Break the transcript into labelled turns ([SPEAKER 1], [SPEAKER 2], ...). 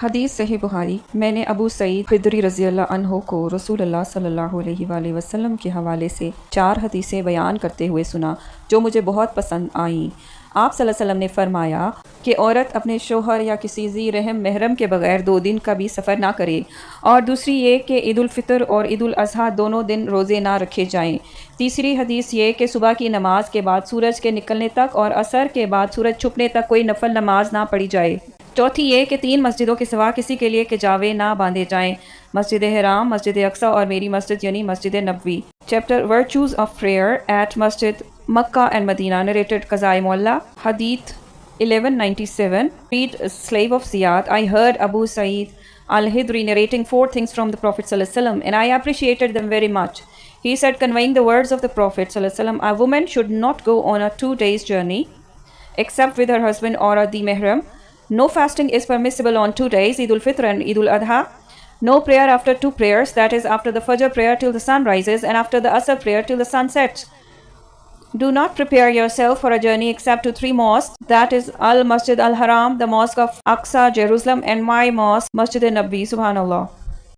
[SPEAKER 1] حدیث صحیح بخاری۔ میں نے ابو سعید خدری رضی اللہ عنہ کو رسول اللہ صلی اللہ علیہ وآلہ وسلم کے حوالے سے 4 حدیثیں بیان کرتے ہوئے سنا جو مجھے بہت پسند آئیں۔ آپ صلی اللہ علیہ وسلم نے فرمایا کہ عورت اپنے شوہر یا کسی ذی رحم محرم کے بغیر 2 دن کا بھی سفر نہ کرے، اور دوسری یہ کہ عید الفطر اور عید الاضحیٰ دونوں دن روزے نہ رکھے جائیں۔ تیسری حدیث یہ کہ صبح کی نماز کے بعد سورج کے نکلنے تک اور عصر کے بعد سورج چھپنے تک کوئی نفل نماز نہ پڑھی جائے۔ چوتھی یہ کہ 3 مسجدوں کے سوا کسی کے لیے کجاوے نہ باندھے جائیں، مسجد حرام، مسجد اقصی اور میری مسجد یعنی مسجد نبوی۔ Chapter virtues of prayer at مسجد مکہ اینڈ مدینہ، نریٹڈ قضائے مولا۔ حدیث 1197 Read Slave of Ziyad. I heard Abu Sa'id al-Hidri narrating 4 things from the Prophet ﷺ, and I appreciated them very much. He said, conveying the words of the Prophet ﷺ, a woman should not go on a 2-day journey except with her husband or a mahram. No fasting is permissible on 2 days, Eid al-Fitr and Eid al-Adha. No prayer after 2 prayers, that is after the Fajr prayer till the sun rises and after the Asr prayer till the sun sets. Do not prepare yourself for a journey except to 3 mosques, that is Al-Masjid al-Haram, the Mosque of Aqsa, Jerusalem, and my mosque, Masjid al-Nabi. Subhanallah.